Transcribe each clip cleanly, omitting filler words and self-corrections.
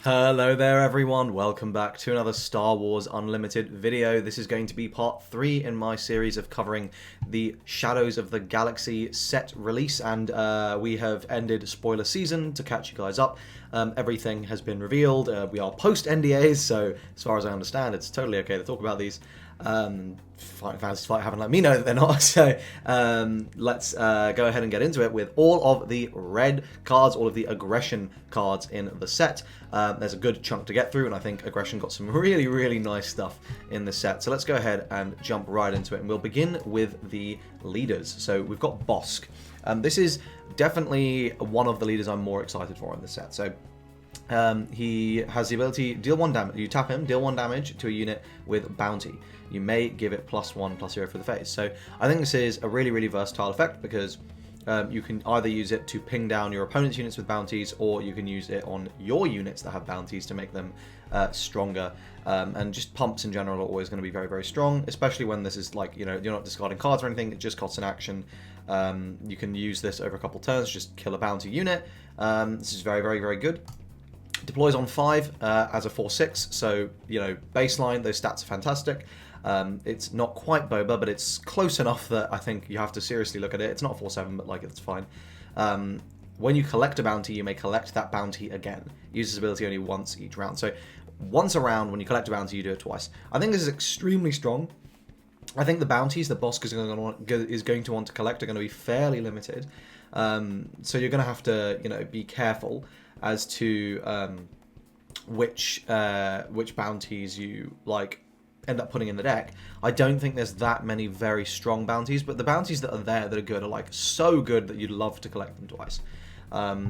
Hello there everyone, welcome back to another Star Wars Unlimited video. This is going to be part 3 in my series of covering the Shadows of the Galaxy set release, and we have ended spoiler season to catch you guys up. Everything has been revealed, we are post NDAs, so as far as I understand it's totally okay to talk about these. Fantasy Flight haven't let me know that they're not, so let's go ahead and get into it with all of the red cards, all of the aggression cards in the set. There's a good chunk to get through, and I think aggression got some really nice stuff in the set. So let's go ahead and jump right into it, and we'll begin with the leaders. So we've got Bosk. This is definitely one of the leaders I'm more excited for in the set. So he has the ability deal 1 damage. You tap him, deal 1 damage to a unit with bounty. You may give it +1/+0 for the phase. So I think this is a really versatile effect because you can either use it to ping down your opponent's units with bounties, or you can use it on your units that have bounties to make them stronger. And just pumps in general are always going to be very strong, especially when this is like, you know, you're not discarding cards or anything, it just costs an action. You can use this over a couple turns, just kill a bounty unit. This is very good. Deploys on 5 as a 4/6, so, you know, baseline, those stats are fantastic. It's not quite Boba, but it's close enough that I think you have to seriously look at it. It's not 4/7, but like, it's fine. When you collect a bounty, you may collect that bounty again. Use this ability only once each round. So once a round, when you collect a bounty, you do it twice. I think this is extremely strong. I think the bounties that Bosk is going to want to collect are going to be fairly limited. So you're going to have to, you know, be careful as to which bounties you like end up putting in the deck. I don't think there's that many very strong bounties, but the bounties that are there that are good are like so good that you'd love to collect them twice.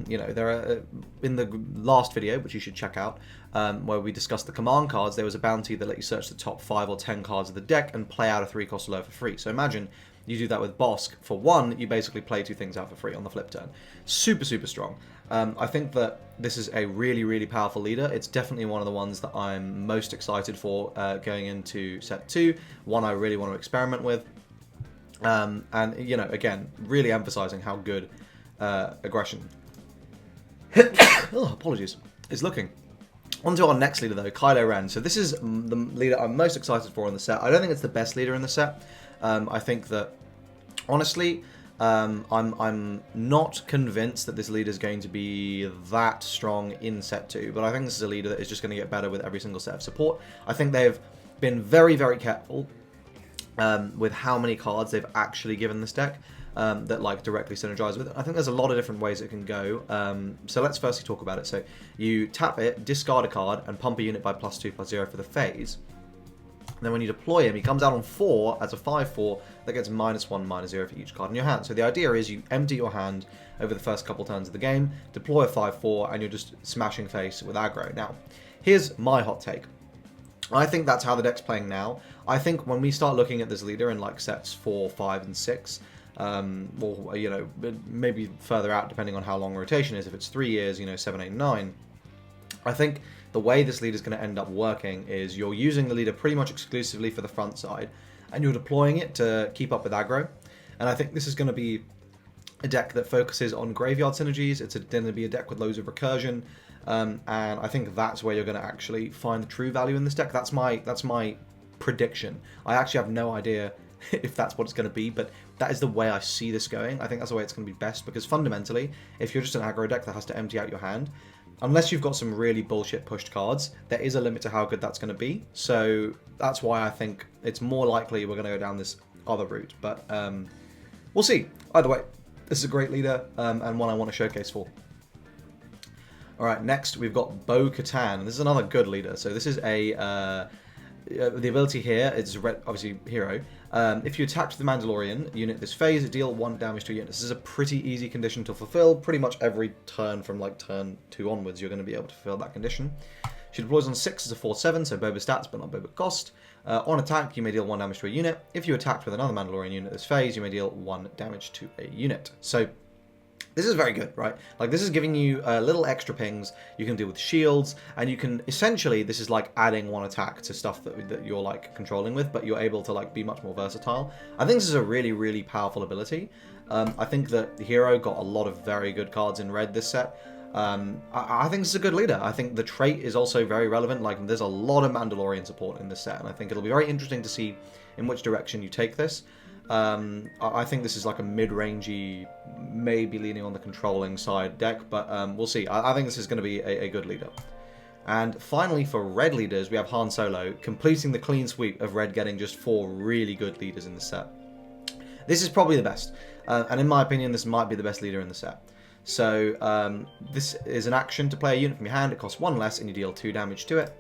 You know, there are in the last video, which you should check out, where we discussed the command cards, there was a bounty that let you search the top 5 or 10 cards of the deck and play out a 3-cost alert for free. So imagine you do that with Bosk. For 1, you basically play 2 things out for free on the flip turn. Super strong. I think that this is a really powerful leader. It's definitely one of the ones that I'm most excited for going into set 2. One I really want to experiment with. And, you know, again, really emphasizing how good aggression apologies, is looking. On to our next leader though, Kylo Ren. So this is the leader I'm most excited for in the set. I don't think it's the best leader in the set. I think that, honestly, I'm not convinced that this leader is going to be that strong in set 2, but I think this is a leader that is just going to get better with every single set of support. I think they've been very careful with how many cards they've actually given this deck that like directly synergize with it. I think there's a lot of different ways it can go. So let's firstly talk about it. So you tap it, discard a card, and pump a unit by +2/+0 for the phase. And then when you deploy him, he comes out on 4 as a 5/4 that gets -1/-0 for each card in your hand. So the idea is you empty your hand over the first couple turns of the game, deploy a 5/4, and you're just smashing face with aggro. Now, here's my hot take. I think that's how the deck's playing now. I think when we start looking at this leader in like sets 4, 5, and 6, or, you know, maybe further out depending on how long rotation is, if it's 3 years, you know, 7, 8, 9, I think the way this leader is going to end up working is you're using the leader pretty much exclusively for the front side, and you're deploying it to keep up with aggro. And I think this is going to be a deck that focuses on graveyard synergies. It's going to be a deck with loads of recursion, and I think that's where you're going to actually find the true value in this deck. That's my prediction. I actually have no idea if that's what it's going to be, but that is the way I see this going. I think that's the way it's going to be best, because fundamentally, if you're just an aggro deck that has to empty out your hand, unless you've got some really bullshit pushed cards, there is a limit to how good that's going to be. So that's why I think it's more likely we're going to go down this other route. But we'll see. Either way, this is a great leader and one I want to showcase for. Alright, next we've got Bo-Katan. This is another good leader. So this is a... the ability here is obviously hero. If you attack the Mandalorian unit this phase, deal 1 damage to a unit. This is a pretty easy condition to fulfill. Pretty much every turn from like turn 2 onwards, you're going to be able to fulfill that condition. She deploys on 6 as a 4/7, so Boba stats but not Boba cost. On attack, you may deal 1 damage to a unit. If you attacked with another Mandalorian unit this phase, you may deal 1 damage to a unit. So this is very good, right? Like, this is giving you little extra pings. You can deal with shields, and you can essentially, this is like adding 1 attack to stuff that you're like controlling with, but you're able to like be much more versatile. I think this is a really powerful ability. I think that the hero got a lot of very good cards in red this set. I think this is a good leader. I think the trait is also very relevant. Like, there's a lot of Mandalorian support in this set, and I think it'll be very interesting to see in which direction you take this. I think this is like a mid-rangey, maybe leaning on the controlling side deck, but we'll see. I think this is going to be a good leader. And finally, for red leaders, we have Han Solo completing the clean sweep of red getting just 4 really good leaders in the set. This is probably the best, and in my opinion, this might be the best leader in the set. So this is an action to play a unit from your hand. It costs 1 less, and you deal 2 damage to it.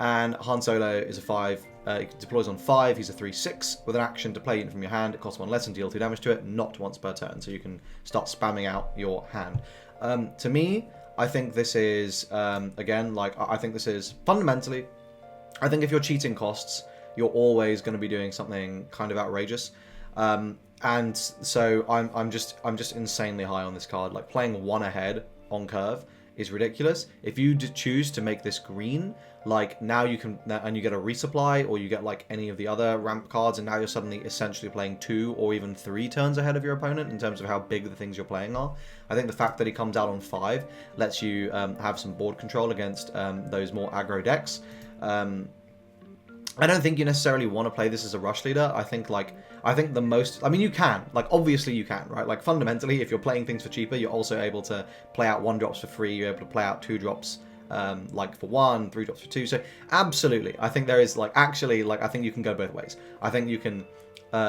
And Han Solo is a 5. It deploys on 5. He's a 3/6 with an action to play a unit from your hand. It costs 1 less and deal 2 damage to it, not once per turn. So you can start spamming out your hand. To me, I think this is again, like, I think this is fundamentally. I think if you're cheating costs, you're always going to be doing something kind of outrageous. And so I'm just insanely high on this card. Like, playing 1 ahead on curve is ridiculous. If you choose to make this green, like, now you can, and you get a resupply, or you get like any of the other ramp cards, and now you're suddenly essentially playing 2 or even 3 turns ahead of your opponent in terms of how big the things you're playing are. I think the fact that he comes out on 5 lets you have some board control against those more aggro decks. I don't think you necessarily want to play this as a rush leader. I think the most, I mean, you can, like, obviously you can, right? Like, fundamentally, if you're playing things for cheaper, you're also able to play out 1 drops for free. You're able to play out 2 drops, like, for 1, 3 drops for 2. So absolutely, I think there is, like, actually, like, I think you can go both ways. I think you can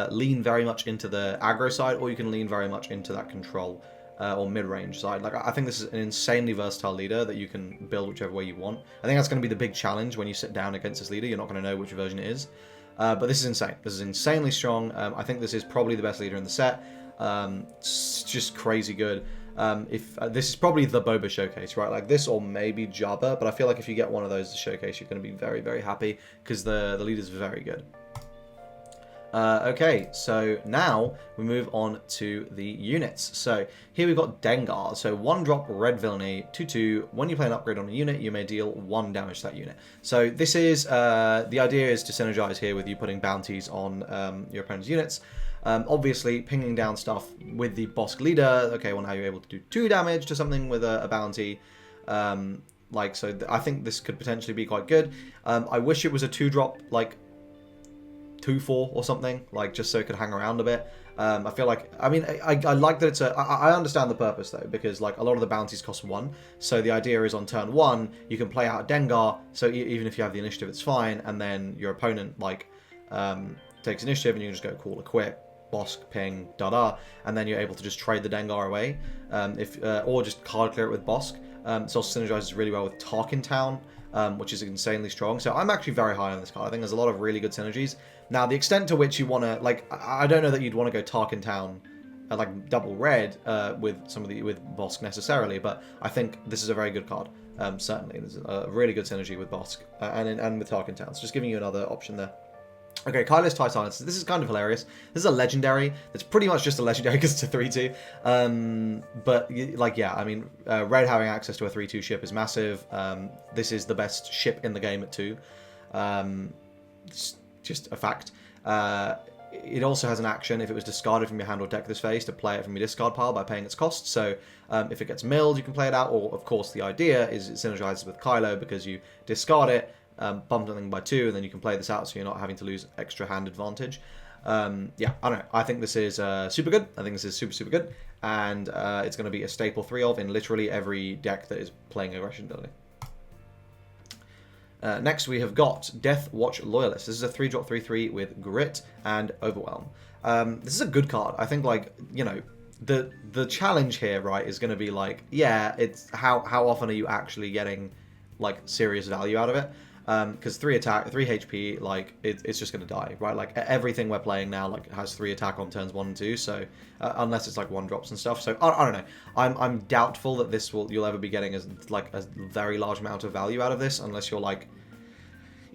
lean very much into the aggro side, or you can lean very much into that control or mid-range side. Like, I think this is an insanely versatile leader that you can build whichever way you want. I think that's going to be the big challenge when you sit down against this leader. You're not going to know which version it is. But this is insane. This is insanely strong. I think this is probably the best leader in the set. It's just crazy good. This is probably the Boba showcase, right? Like this, or maybe Jabba. But I feel like if you get one of those to showcase, you're going to be very, very happy because the leader's very good. Okay, so now we move on to the units. So here we've got Dengar. So 1-drop red villainy, 2/2. When you play an upgrade on a unit, you may deal 1 damage to that unit. So this is, the idea is to synergize here with you putting bounties on your opponent's units. Obviously, pinging down stuff with the Bosk leader. Okay, well now you're able to do 2 damage to something with a bounty. I think this could potentially be quite good. I wish it was a 2-drop, like 2/4 or something, like, just so it could hang around a bit. I feel like, I mean, I like that it's I understand the purpose though, because like a lot of the bounties cost 1, so the idea is on turn 1 you can play out Dengar, so even if you have the initiative it's fine, and then your opponent like takes initiative and you can just go cool equip, Bosk, ping, and then you're able to just trade the Dengar away, or just card clear it with Bosk. This also synergizes really well with Tarkin Town, which is insanely strong. So I'm actually very high on this card. I think there's a lot of really good synergies. Now, the extent to which you want to, like, I don't know that you'd want to go Tarkin Town, like double red with Bosk necessarily, but I think this is a very good card. Certainly, there's a really good synergy with Bosk and with Tarkin Town. So just giving you another option there. Okay, Kylo's TIE Silencer. This is kind of hilarious. This is a legendary. It's pretty much just a legendary because it's a 3/2. But, like, yeah, I mean, red having access to a 3/2 ship is massive. This is the best ship in the game at 2. It's just a fact. It also has an action if it was discarded from your hand or deck this phase to play it from your discard pile by paying its cost. So if it gets milled, you can play it out. Or, of course, the idea is it synergizes with Kylo because you discard it, bump something by 2, and then you can play this out so you're not having to lose extra hand advantage. Yeah, I don't know. I think this is super good. I think this is super, super good. And it's going to be a staple 3 of in literally every deck that is playing Aggression ability. Next, we have got Death Watch Loyalist. This is a 3-drop 3/3 with Grit and Overwhelm. This is a good card. I think, like, you know, the challenge here, right, is going to be like, yeah, it's how often are you actually getting like serious value out of it? Because 3 attack, 3 HP, like it's just going to die, right? Like everything we're playing now like has 3 attack on turns 1 and 2, so unless it's like 1-drops and stuff. So I don't know. I'm doubtful that you'll ever be getting like a very large amount of value out of this, unless you're like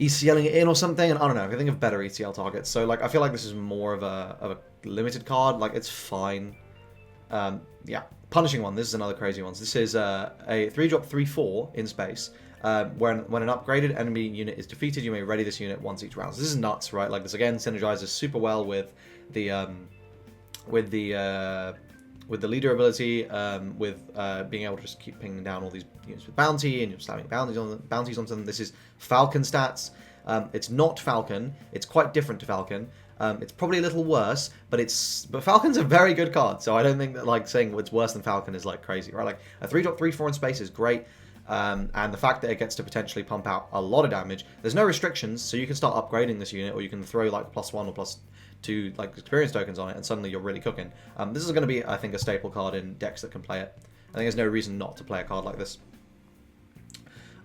ECLing it in or something. And I don't know. I can think of better ECL targets. So like I feel like this is more of a limited card. Like it's fine. Yeah, Punishing One. This is another crazy one. So this is a 3-drop 3/4 in space. When an upgraded enemy unit is defeated, you may ready this unit once each round. So this is nuts, right? Like this again synergizes super well with the with the leader ability, with being able to just keep pinging down all these units with bounty, and you're slamming bounties onto them. This is Falcon stats. It's not Falcon. It's quite different to Falcon. It's probably a little worse, but Falcon's a very good card, so I don't think that like saying it's worse than Falcon is like crazy, right? Like a 3-drop 3/4 in space is great, and the fact that it gets to potentially pump out a lot of damage. There's no restrictions, so you can start upgrading this unit, or you can throw like +1 or +2 like experience tokens on it, and suddenly you're really cooking. This is going to be, I think, a staple card in decks that can play it. I think there's no reason not to play a card like this.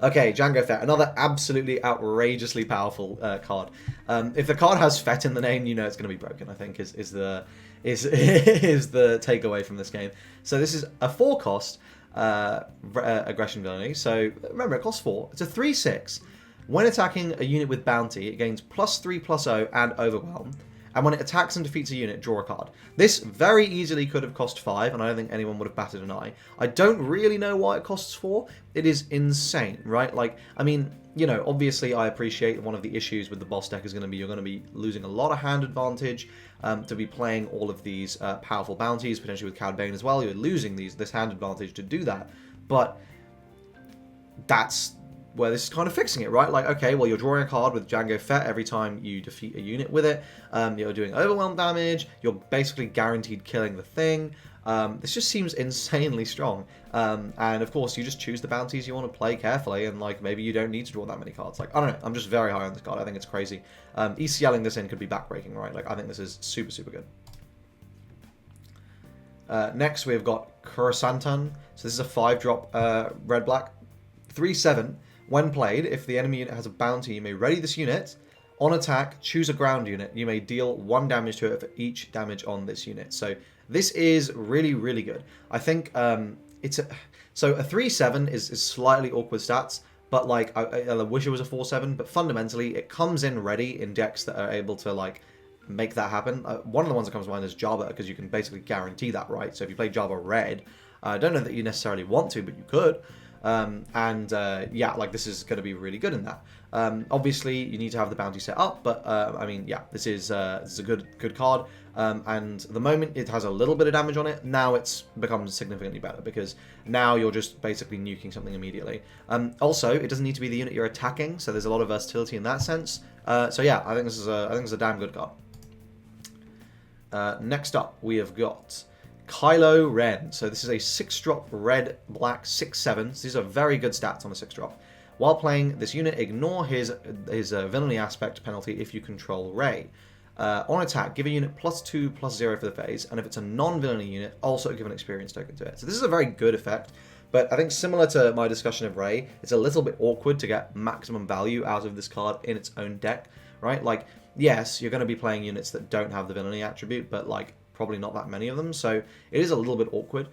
Okay, Django Fett, another absolutely outrageously powerful card. If the card has Fett in the name, you know it's going to be broken, I think, is the takeaway from this game. So this is a 4-cost aggression villainy. So remember, it costs 4. It's a 3/6. When attacking a unit with bounty, it gains +3/+0 and overwhelm. And when it attacks and defeats a unit, draw a card. This very easily could have cost 5, and I don't think anyone would have batted an eye. I don't really know why it costs 4. It is insane, right? Like, I mean, you know, obviously I appreciate one of the issues with the boss deck is going to be you're going to be losing a lot of hand advantage to be playing all of these powerful bounties, potentially with Cad Bane as well. You're losing this hand advantage to do that. But that's where this is kind of fixing it, right? Like, okay, well, you're drawing a card with Django Fett every time you defeat a unit with it. You're doing overwhelm damage. You're basically guaranteed killing the thing. This just seems insanely strong. And of course, you just choose the bounties you want to play carefully, and like maybe you don't need to draw that many cards. Like, I don't know. I'm just very high on this card. I think it's crazy. ECLing this in could be backbreaking, right? Like, I think this is super, super good. Next, we've got Kurasantan. So this is a 5-drop red-black. 3/7. When played, if the enemy unit has a bounty, you may ready this unit. On attack, choose a ground unit. You may deal 1 damage to it for each damage on this unit. So this is really, really good. I think so a 3/7 is slightly awkward stats, but like I wish it was a 4/7. But fundamentally, it comes in ready in decks that are able to like make that happen. One of the ones that comes to mind is Java, because you can basically guarantee that, right? So if you play Java red, I don't know that you necessarily want to, but you could. Yeah, like this is going to be really good in that. Obviously, you need to have the bounty set up, but I mean, yeah, this is a good card. And the moment it has a little bit of damage on it, now it's becomes significantly better, because now you're just basically nuking something immediately. Also, it doesn't need to be the unit you're attacking, so there's a lot of versatility in that sense. So yeah, I think this is a damn good card. Next up, we have got Kylo Ren. So this is a 6-drop red, black, 6/7. These are very good stats on a 6-drop. While playing this unit, ignore his villainy aspect penalty if you control Rey. On attack, give a unit +2/+0 for the phase, and if it's a non-villainy unit, also give an experience token to it. So this is a very good effect, but I think similar to my discussion of Rey, it's a little bit awkward to get maximum value out of this card in its own deck, right? Like, yes, you're going to be playing units that don't have the villainy attribute, but like probably not that many of them, so it is a little bit awkward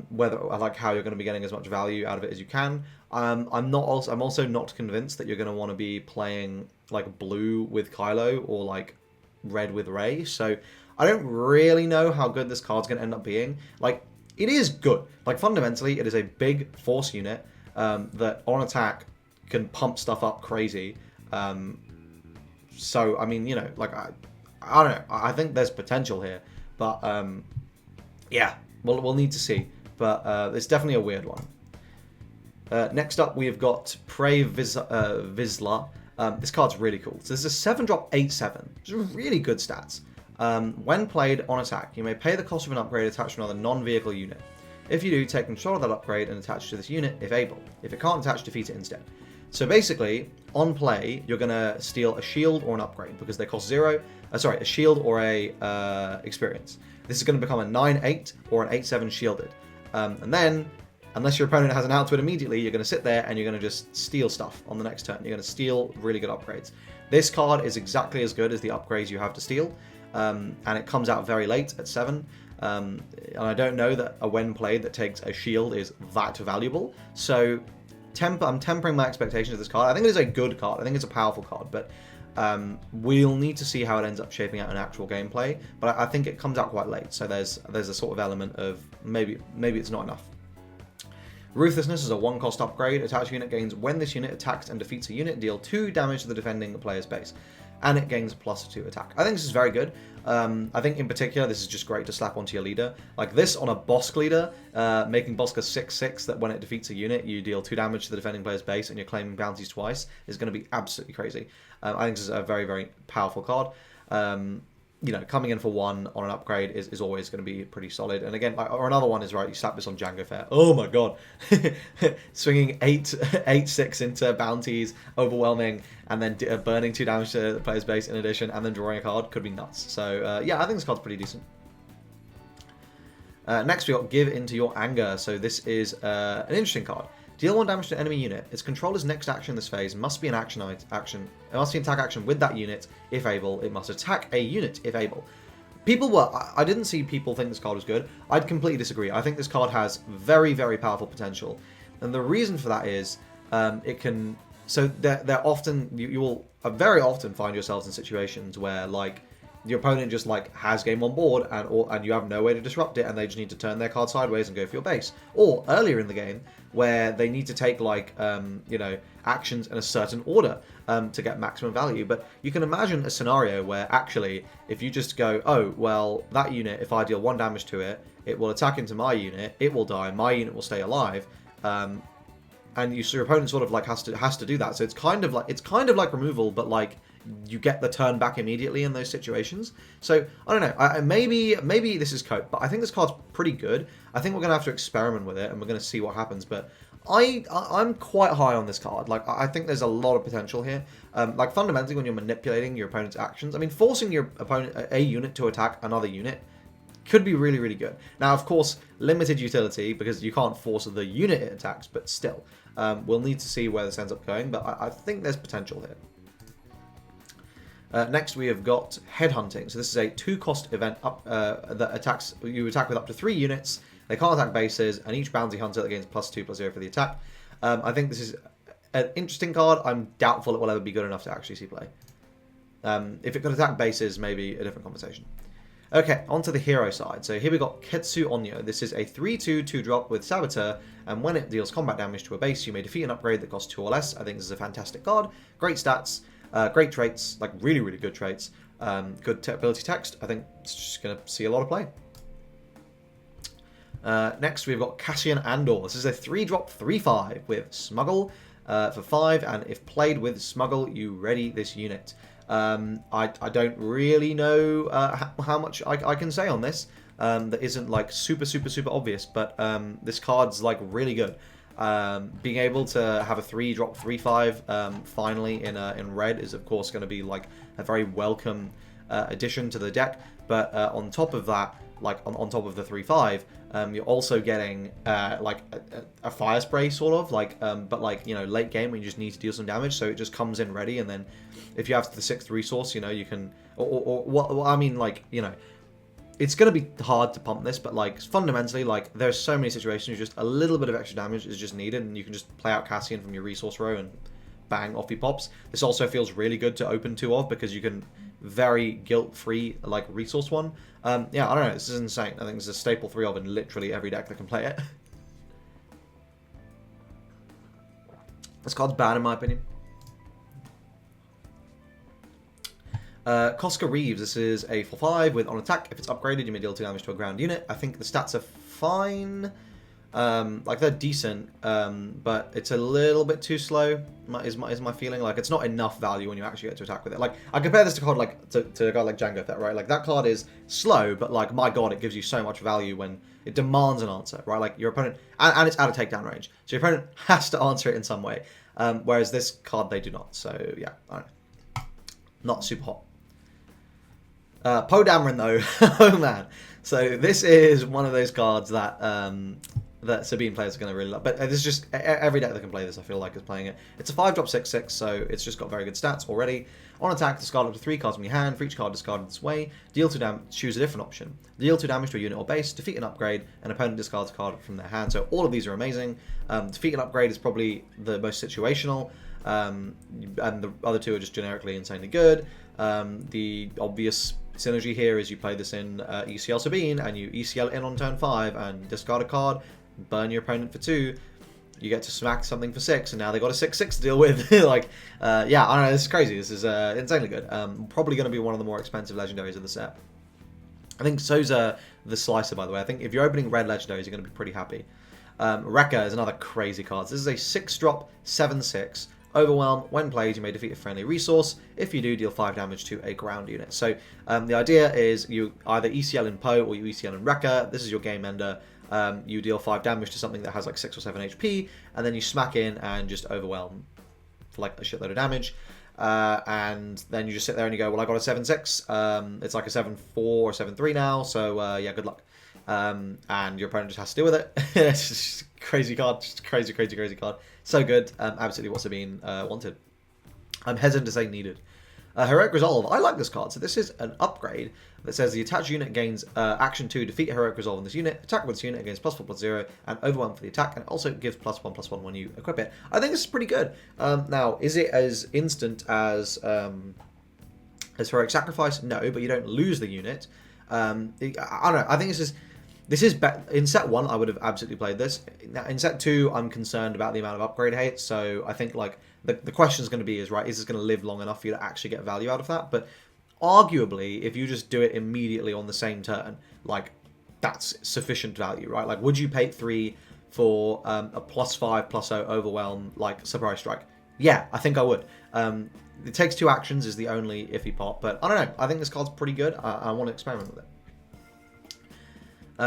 whether how you're going to be getting as much value out of it as you can. I'm also not convinced that you're going to want to be playing like blue with Kylo or like red with Rey, so I don't really know how good this card's going to end up being. Like, it is good. Like, fundamentally, it is a big force unit that on attack can pump stuff up crazy. So I mean, you know, like I don't know. I think there's potential here. But, yeah, we'll need to see. But it's definitely a weird one. Next up, we have got Prey Vizsla. This card's really cool. So this is a 7-drop 8/7. Which is really good stats. When played on attack, you may pay the cost of an upgrade attached to another non-vehicle unit. If you do, take control of that upgrade and attach it to this unit if able. If it can't attach, defeat it instead. So basically, on play, you're going to steal a shield or an upgrade because they cost 0. A shield or a experience. This is going to become a 9/8 or an 8/7 shielded. And then, unless your opponent has an out to it immediately, you're going to sit there and you're going to just steal stuff on the next turn. You're going to steal really good upgrades. This card is exactly as good as the upgrades you have to steal. And it comes out very late at 7. And I don't know that a when played that takes a shield is that valuable. So I'm tempering my expectations of this card. I think it is a good card. I think it's a powerful card, but we'll need to see how it ends up shaping out in actual gameplay. But I think it comes out quite late, so there's a sort of element of maybe it's not enough. Ruthlessness is a 1-cost upgrade. Attached unit gains when this unit attacks and defeats a unit, deal 2 damage to the defending player's base. And it gains +2 attack. I think this is very good. I think in particular this is just great to slap onto your leader. Like this on a Bosk leader, making Bosk a 6/6 that when it defeats a unit you deal 2 damage to the defending player's base and you're claiming bounties twice is going to be absolutely crazy. I think this is a very, very powerful card. You know, coming in for 1 on an upgrade is always going to be pretty solid. And again, or another one is, right, you slap this on Django Fair. Oh my god. Swinging 8/6 into bounties, overwhelming, and then burning 2 damage to the player's base in addition, and then drawing a card could be nuts. So, yeah, I think this card's pretty decent. Next, we got Give Into Your Anger. So this is an interesting card. Deal 1 damage to an enemy unit. Its controller's next action in this phase must be an action. It must be an attack action with that unit. If able, it must attack a unit if able. I didn't see people think this card was good. I'd completely disagree. I think this card has very, very powerful potential. And the reason for that is it can... So they're often... You will very often find yourselves in situations where, like, your opponent just, like, has game on board and you have no way to disrupt it and they just need to turn their card sideways and go for your base. Or earlier in the game, where they need to take, like, you know, actions in a certain order to get maximum value. But you can imagine a scenario where, actually, if you just go, oh, well, that unit, if I deal 1 damage to it, it will attack into my unit, it will die, my unit will stay alive, and your opponent sort of, like, has to do that. So it's kind of like removal, but, like, you get the turn back immediately in those situations. So, I don't know, maybe this is cope, but I think this card's pretty good. I think we're going to have to experiment with it, and we're going to see what happens, but I'm quite high on this card. Like, I think there's a lot of potential here. Like, fundamentally, when you're manipulating your opponent's actions, I mean, forcing your opponent, a unit to attack another unit, could be really, really good. Now, of course, limited utility, because you can't force the unit it attacks, but still. We'll need to see where this ends up going, but I think there's potential here. Next, we have got Headhunting. So this is a 2-cost event that you attack with up to 3 units. They can't attack bases, and each bounty hunter that gains +2/+0 for the attack. I think this is an interesting card. I'm doubtful it will ever be good enough to actually see play. If it could attack bases, maybe a different conversation. Okay, onto the hero side. So here we got Ketsu Onyo. This is a 3/2 2-drop with Saboteur, and when it deals combat damage to a base, you may defeat an upgrade that costs 2 or less. I think this is a fantastic card. Great stats. Great traits, like really, really good traits. Good ability text. I think it's just going to see a lot of play. Next, we've got Cassian Andor. This is a 3-drop 3/5 with Smuggle for 5, and if played with Smuggle, you ready this unit. I don't really know how much I can say on this. That isn't like super obvious, but this card's like really good. Being able to have a 3-drop 3/5 finally in red is of course going to be like a very welcome addition to the deck. But on top of that, like on top of the 3/5, you're also getting like a fire spray sort of like, but like, you know, late game when you just need to deal some damage, so it just comes in ready, and then if you have the 6th resource, you know, you can, or what I mean, like, you know. It's going to be hard to pump this, but like fundamentally, like there's so many situations just a little bit of extra damage is just needed, and you can just play out Cassian from your resource row and bang, off he pops. This also feels really good to open 2 of, because you can very guilt-free like resource 1. Yeah, I don't know, this is insane. I think this is a staple 3 of in literally every deck that can play it. This card's bad in my opinion. Koska Reeves, this is a 4/5 with on attack. If it's upgraded, you may deal 2 damage to a ground unit. I think the stats are fine. Like they're decent, but it's a little bit too slow. Is my feeling. Like it's not enough value when you actually get to attack with it. Like I compare this to a card like to a guy like Django Fett, right? Like that card is slow, but like my god, it gives you so much value when it demands an answer, right? Like your opponent, and it's out of takedown range, so your opponent has to answer it in some way. Whereas this card they do not. So yeah, I don't know. Not super hot. Poe Dameron though, oh man. So this is one of those cards that that Sabine players are going to really love. But this is just, every deck that can play this I feel like is playing it. It's a 5-drop 6/6, so it's just got very good stats already. On attack, discard up to 3 cards from your hand. For each card discarded this way, deal 2 damage, choose a different option. Deal 2 damage to a unit or base, defeat an upgrade, an opponent discards a card from their hand. So all of these are amazing. Defeat an upgrade is probably the most situational, and the other 2 are just generically insanely good. The obvious synergy here is you play this in ECL Sabine, and you ECL in on turn 5 and discard a card, burn your opponent for 2. you get to smack something for 6, and now they got a 6/6 to deal with. Like, yeah, I don't know, this is crazy. This is insanely good. Probably going to be one of the more expensive legendaries of the set. I think so's the Slicer, by the way. I think if you're opening red legendaries, you're going to be pretty happy. Rekka is another crazy card. This is a 6-drop, 7/6. Overwhelm. When played, you may defeat a friendly resource. If you do, deal 5 damage to a ground unit. So the idea is you either ECL in Poe or you ECL in Rekka. This is your game ender. You deal 5 damage to something that has like 6 or 7 HP, and then you smack in and just overwhelm for like a shitload of damage. And then you just sit there and you go, well, I got a 7/6. It's like a 7/4 or 7/3 now, so yeah, good luck. And your opponent just has to deal with it. It's just a crazy card, just crazy card. So good, absolutely what's been wanted. I'm hesitant to say needed. Heroic Resolve. I like this card. So this is an upgrade that says the attached unit gains action 2, defeat Heroic Resolve in this unit, attack with this unit against +4/+0, and overwhelm for the attack, and it also gives +1/+1 when you equip it. I think this is pretty good. Now, is it as instant as Heroic Sacrifice? No, but you don't lose the unit. I don't know. I think this is in set 1. I would have absolutely played this. Now, in set 2, I'm concerned about the amount of upgrade hate. So I think like the question is going to be is this going to live long enough for you to actually get value out of that? But arguably, if you just do it immediately on the same turn, like that's sufficient value, right? Like, would you pay 3 for a +5/+0 overwhelm like surprise strike? Yeah, I think I would. It takes 2 actions is the only iffy part, but I don't know. I think this card's pretty good. I want to experiment with it.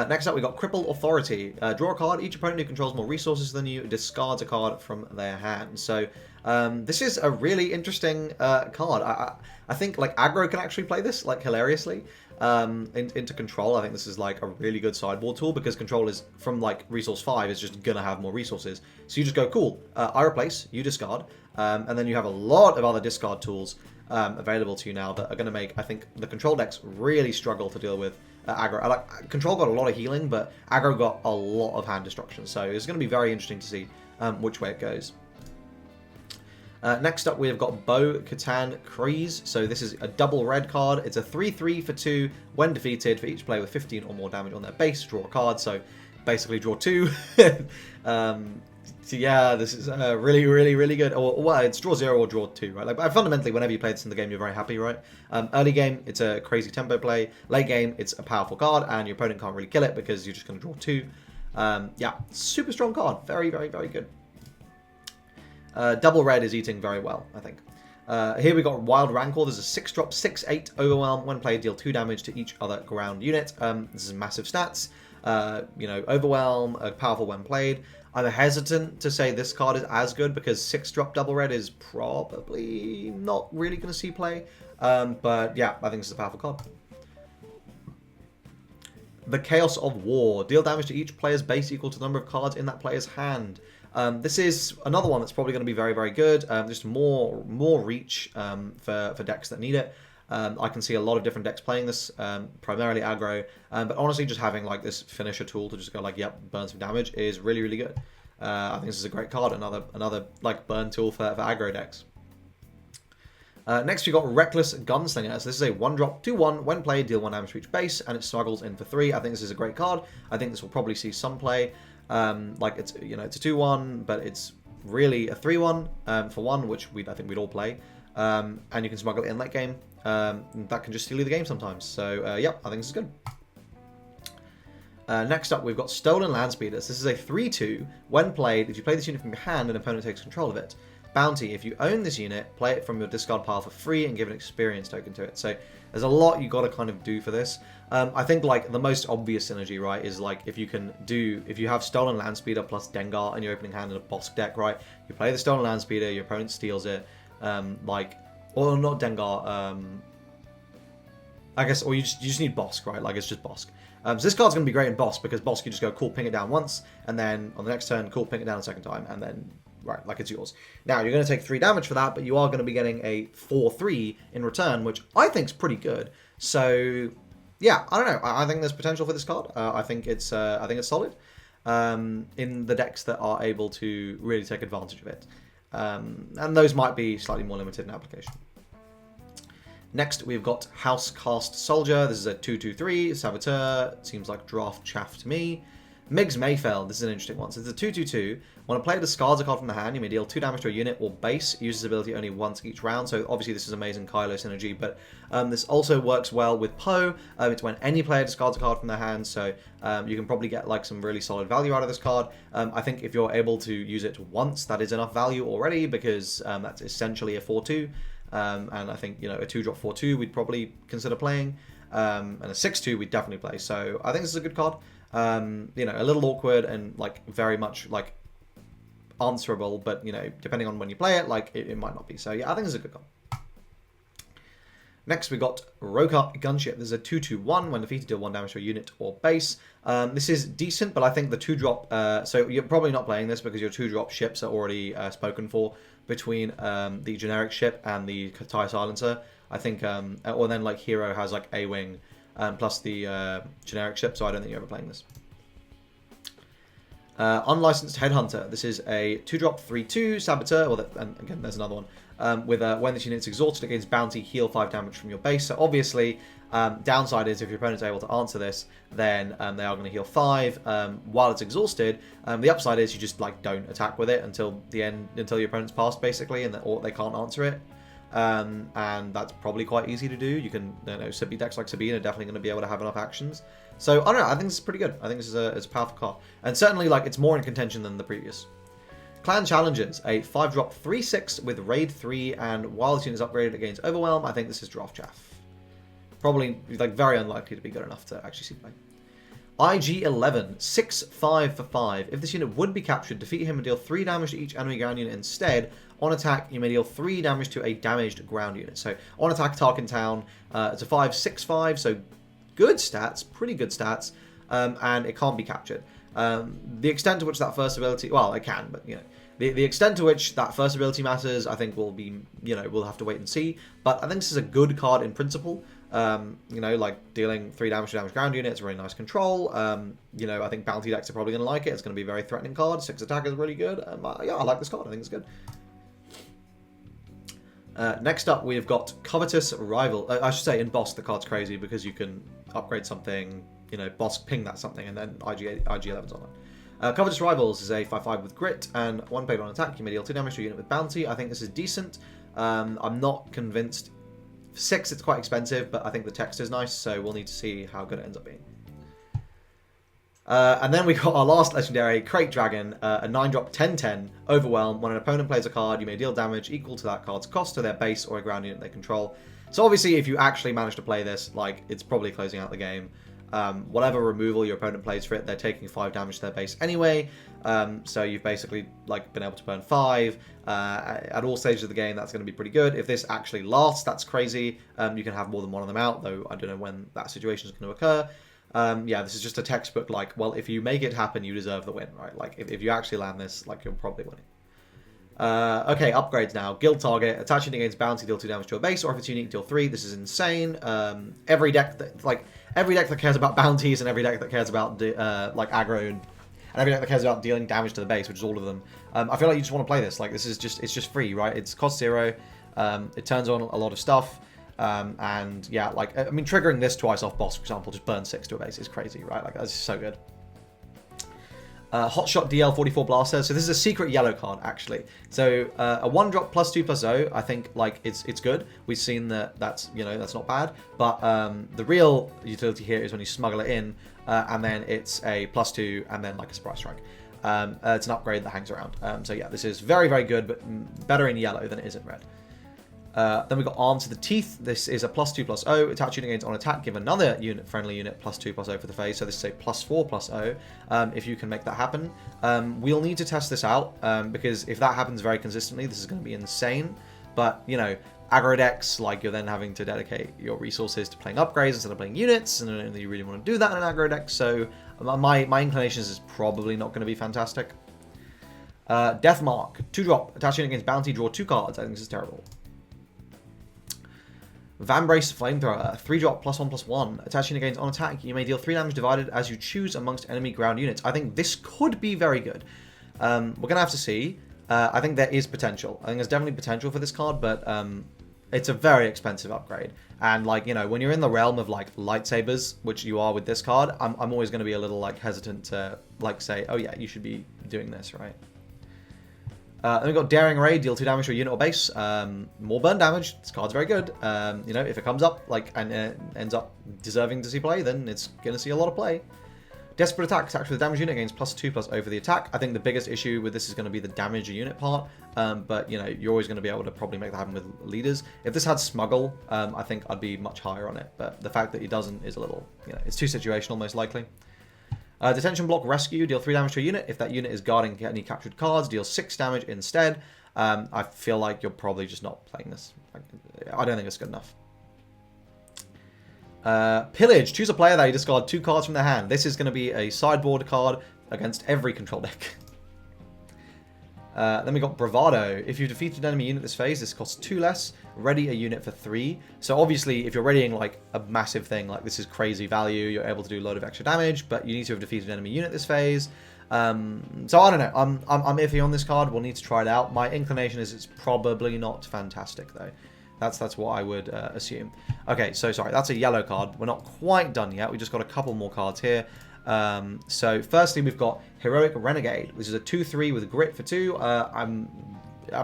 Next up, we got Cripple Authority. Draw a card. Each opponent who controls more resources than you discards a card from their hand. So this is a really interesting card. I think like aggro can actually play this like hilariously into control. I think this is like a really good sideboard tool because control is from like resource 5 is just gonna have more resources. So you just go cool. I replace. You discard, and then you have a lot of other discard tools available to you now that are going to make, I think, the control decks really struggle to deal with aggro. Control got a lot of healing, but aggro got a lot of hand destruction, so it's going to be very interesting to see which way it goes. Next up, we have got Bo-Katan Kryze. So this is a double red card. It's a 3/3 for 2. When defeated, for each player with 15 or more damage on their base, draw a card. So basically draw 2. So yeah, this is really good. Or well, it's draw 0 or draw 2, right? Like fundamentally, whenever you play this in the game, you're very happy, right? Early game, it's a crazy tempo play. Late game, it's a powerful card, and your opponent can't really kill it because you're just going to draw 2. Yeah, super strong card. Very good. Double red is eating very well, I think. Here we got Wild Rancor. There's a 6-drop, 6/8 overwhelm. When played, deal 2 damage to each other ground unit. This is massive stats. You know, overwhelm, powerful when played. I'm hesitant to say this card is as good because 6-drop double red is probably not really going to see play. But yeah, I think this is a powerful card. The Chaos of War. Deal damage to each player's base equal to the number of cards in that player's hand. This is another one that's probably going to be very good. Just more reach for decks that need it. I can see a lot of different decks playing this, primarily aggro, but honestly just having like this finisher tool to just go like, yep, burn some damage is really good. I think this is a great card, another like burn tool for aggro decks. Next we got Reckless Gunslinger. So this is a 1-drop, 2/1. When played, deal 1 damage to each base, and it smuggles in for 3. I think this is a great card. I think this will probably see some play. Like it's, you know, it's a 2/1, but it's really a 3/1 for 1, which I think we'd all play. And you can smuggle it in late game. That can just steal you the game sometimes. So yeah, I think this is good. Next up, we've got Stolen Landspeeders. This is a 3/2. When played, if you play this unit from your hand, an opponent takes control of it. Bounty, if you own this unit, play it from your discard pile for free and give an experience token to it. So there's a lot you got to kind of do for this. I think like the most obvious synergy, right, is like if you have Stolen Landspeeder plus Dengar in your opening hand in a Bosk deck, right? You play the Stolen Landspeeder, your opponent steals it, or not Dengar, I guess, or you just need Bosk, right? Like it's just Bosk. So this card's going to be great in Bosk because Bosk you just go cool, ping it down once, and then on the next turn, cool, ping it down a second time, and then right, like it's yours. Now you're going to take 3 damage for that, but you are going to be getting a 4/3 in return, which I think is pretty good. So yeah, I don't know. I think there's potential for this card. I think it's solid in the decks that are able to really take advantage of it, and those might be slightly more limited in application. Next, we've got Housecast Soldier. This is a 2/2/3 Saboteur. Seems like draft chaff to me. Miggs Mayfeld, this is an interesting one. So it's a 2/2/2. When a player discards a card from the hand, you may deal 2 damage to a unit or base. Uses ability only once each round. So obviously this is amazing Kylo synergy, but this also works well with Poe. It's when any player discards a card from their hand, so you can probably get like some really solid value out of this card. I think if you're able to use it once, that is enough value already, because that's essentially a 4/2. And I think, you know, a 2-drop 4/2 we'd probably consider playing. And a 6/2 we'd definitely play. So I think this is a good card. You know, a little awkward and like very much like answerable, but you know, depending on when you play it, like it might not be. So yeah, I think it's a good card. Next we got Rokar Gunship. This is a 2/2/1. When defeated, deal 1 damage to a unit or base. This is decent, but I think the 2-drop, so you're probably not playing this because your 2-drop ships are already spoken for between the generic ship and the TIE Silencer. I think, or then like Hero has like A-Wing plus the generic ship, so I don't think you're ever playing this. Unlicensed Headhunter. This is a 2-drop 3/2 Saboteur, and again there's another one, with when this unit's exhausted against bounty, heal 5 damage from your base. So obviously, downside is if your opponent's able to answer this, then they are going to heal 5 while it's exhausted. The upside is you just like don't attack with it until the end, until your opponent's passed basically, or they can't answer it. And that's probably quite easy to do. You can, you know, decks like Sabine are definitely going to be able to have enough actions. So, I don't know, I think this is pretty good. I think this is a powerful card. And certainly, like, it's more in contention than the previous. Clan Challenges, a 5-drop 3/6 with Raid 3, and while this unit is upgraded against Overwhelm, I think this is Draft Chaff. Probably, like, very unlikely to be good enough to actually see play. IG-11, 6/5 for 5. If this unit would be captured, defeat him and deal 3 damage to each enemy ground unit instead. On attack, you may deal 3 damage to a damaged ground unit. So, on attack, Tarkin Town, it's a 5/6/5, so good stats, pretty good stats, and it can't be captured. The extent to which that first ability, well, it can, but, you know, the extent to which that first ability matters, I think will be, you know, we'll have to wait and see. But I think this is a good card in principle. You know, like dealing 3 damage to damage ground units, really nice control. You know, I think bounty decks are probably going to like it. It's going to be a very threatening card. 6 attack is really good. Yeah, I like this card. I think it's good. Next up, we've got Covetous Rival. I should say, in Boss, the card's crazy because you can upgrade something, you know, Boss ping that something, and then IG-11's on it. Covetous Rivals is a 5/5 with Grit, and 1 paid on attack. You may deal 2 damage to a unit with Bounty. I think this is decent. I'm not convinced. For 6, it's quite expensive, but I think the text is nice, so we'll need to see how good it ends up being. And then we got our last legendary, Crate Dragon, a 9-drop 10/10 Overwhelm. When an opponent plays a card, you may deal damage equal to that card's cost to their base or a ground unit they control. So obviously, if you actually manage to play this, like, it's probably closing out the game. Whatever removal your opponent plays for it, they're taking 5 damage to their base anyway. So you've basically like been able to burn 5 at all stages of the game. That's going to be pretty good. If this actually lasts, that's crazy. You can have more than one of them out, though I don't know when that situation is going to occur. Yeah, this is just a textbook, like, well, if you make it happen, you deserve the win, right? Like, if you actually land this, like, you're probably winning. Okay, upgrades now. Guild target, attaching against bounty, deal 2 damage to a base, or if it's unique, deal 3. This is insane. Every deck that cares about bounties, and every deck that cares about like aggro, and every deck that cares about dealing damage to the base, which is all of them. I feel like you just want to play this. Like, this is just free, right? It's cost 0. It turns on a lot of stuff. And yeah, like, I mean, triggering this twice off boss, for example, just burn 6 to a base is crazy, right? Like, that's so good. Hotshot DL44 Blaster. So this is a secret yellow card, actually. So a 1-drop +2/+0, I think, like, it's good. We've seen that's, you know, that's not bad. But the real utility here is when you smuggle it in, and then it's a +2, and then like a surprise strike. It's an upgrade that hangs around. So yeah, this is very, very good, but better in yellow than it is in red. Then we've got Arm to the Teeth. This is a +2/+0. Attach unit against on attack. Give another friendly unit +2/+0 for the phase. So this is a +4/+0. If you can make that happen. We'll need to test this out because if that happens very consistently, this is going to be insane. But, you know, aggro decks, like, you're then having to dedicate your resources to playing upgrades instead of playing units, and you really want to do that in an aggro deck. So my inclinations is probably not going to be fantastic. Deathmark, 2-drop. Attach unit against bounty. Draw 2 cards. I think this is terrible. Vambrace Flamethrower, 3-drop +1/+1. Attaching against on attack, you may deal 3 damage divided as you choose amongst enemy ground units. I think this could be very good. We're going to have to see. I think there is potential. I think there's definitely potential for this card, but It's a very expensive upgrade. And, like, you know, when you're in the realm of, like, lightsabers, which you are with this card, I'm always going to be a little, like, hesitant to, like, say, oh, yeah, you should be doing this, right? Then we've got Daring Ray, deal 2 damage to a unit or base. More burn damage. This card's very good. You know, if it comes up, like, and ends up deserving to see play, then it's going to see a lot of play. Desperate Attack, attacks with the damage unit, gains +2/+0 over the attack. I think the biggest issue with this is going to be the damage unit part, but, you know, you're always going to be able to probably make that happen with leaders. If this had Smuggle, I think I'd be much higher on it, but the fact that it doesn't is a little, you know, it's too situational, most likely. Detention Block Rescue, deal 3 damage to a unit. If that unit is guarding any captured cards, deal 6 damage instead. I feel like you're probably just not playing this. I don't think it's good enough. Pillage. Choose a player that you discard 2 cards from their hand. This is going to be a sideboard card against every control deck. Then we got Bravado. If you've defeated an enemy unit this phase, this costs 2 less. Ready a unit for 3. So obviously, if you're readying like a massive thing, like this is crazy value, you're able to do a load of extra damage, but you need to have defeated an enemy unit this phase. So I don't know. I'm iffy on this card. We'll need to try it out. My inclination is it's probably not fantastic though. That's what I would assume. Okay, so sorry, that's a yellow card. We're not quite done yet. We just got a couple more cards here. So firstly, we've got Heroic Renegade, which is a 2/3 with grit for 2. I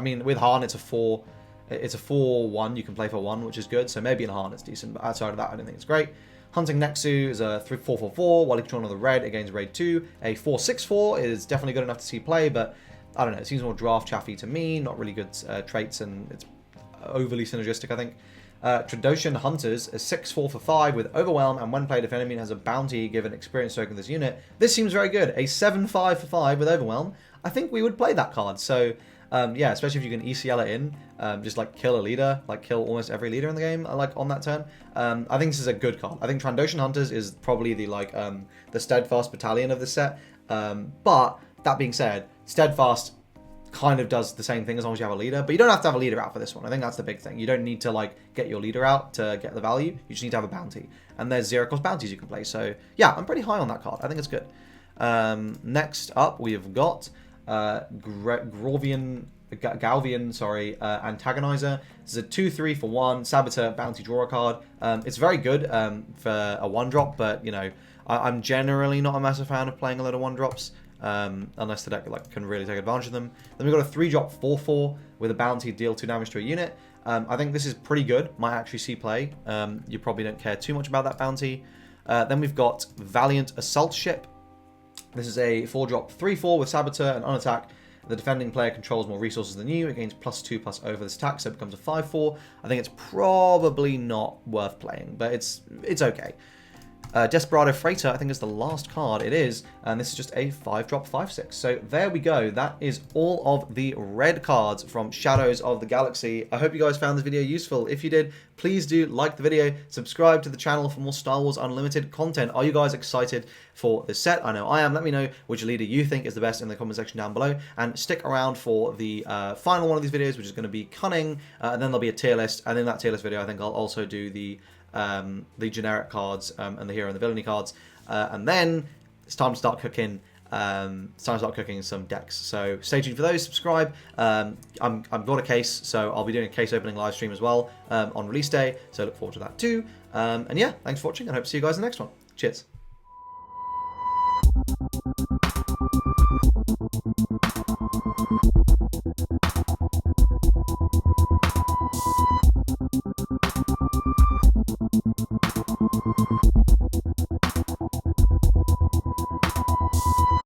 mean, with Harn, it's a 4. It's a 4/1. You can play for 1, which is good. So maybe in Harn it's decent, but outside of that, I don't think it's great. Hunting Nexu is a 4/4/4. While you control another red, it gains raid 2. A 4/6/4 is definitely good enough to see play, but I don't know. It seems more draft chaffy to me. Not really good traits, and it's overly synergistic, I think. Trandoshan Hunters is 6/4 for 5 with Overwhelm, and when played, if enemy has a bounty, give an experience token to this unit. This seems very good. A 7/5 for 5 with Overwhelm. I think we would play that card. So, yeah, especially if you can ECL it in, just like kill a leader, like kill almost every leader in the game, like on that turn. I think this is a good card. I think Trandoshan Hunters is probably the the Steadfast Battalion of the set. But that being said, Steadfast kind of does the same thing as long as you have a leader, but you don't have to have a leader out for this one. I think that's the big thing. You don't need to like get your leader out to get the value. You just need to have a bounty, and there's 0-cost bounties you can play. So yeah, I'm pretty high on that card. I think it's good. Next up, we have got Galvian, Antagonizer. This is a 2/3 for 1 Saboteur bounty draw card. It's very good for a 1-drop, but you know, I'm generally not a massive fan of playing a lot of 1-drops. Unless the deck like can really take advantage of them. Then we've got a 3-drop 4/4 with a bounty, deal 2 damage to a unit. I think this is pretty good. Might actually see play. You probably don't care too much about that bounty. Then we've got Valiant Assault Ship. This is a 4-drop 3/4 with Saboteur, and on attack, the defending player controls more resources than you. It gains +2/+0 over this attack, so it becomes a 5/4. I think it's probably not worth playing, but it's okay. Desperado Freighter, I think, is the last card. It is, and this is just a 5-drop 5/6. So there we go. That is all of the red cards from Shadows of the Galaxy. I hope you guys found this video useful. If you did, please do like the video, subscribe to the channel for more Star Wars Unlimited content. Are you guys excited for this set? I know I am. Let me know which leader you think is the best in the comment section down below, and stick around for the final one of these videos, which is going to be Cunning, and then there'll be a tier list, and in that tier list video, I think I'll also do the generic cards and the hero and the villainy cards, and then it's time to start cooking. Some decks. So stay tuned for those. Subscribe. I've got a case, so I'll be doing a case opening live stream as well on release day. So look forward to that too. And yeah, thanks for watching, and I hope to see you guys in the next one. Cheers.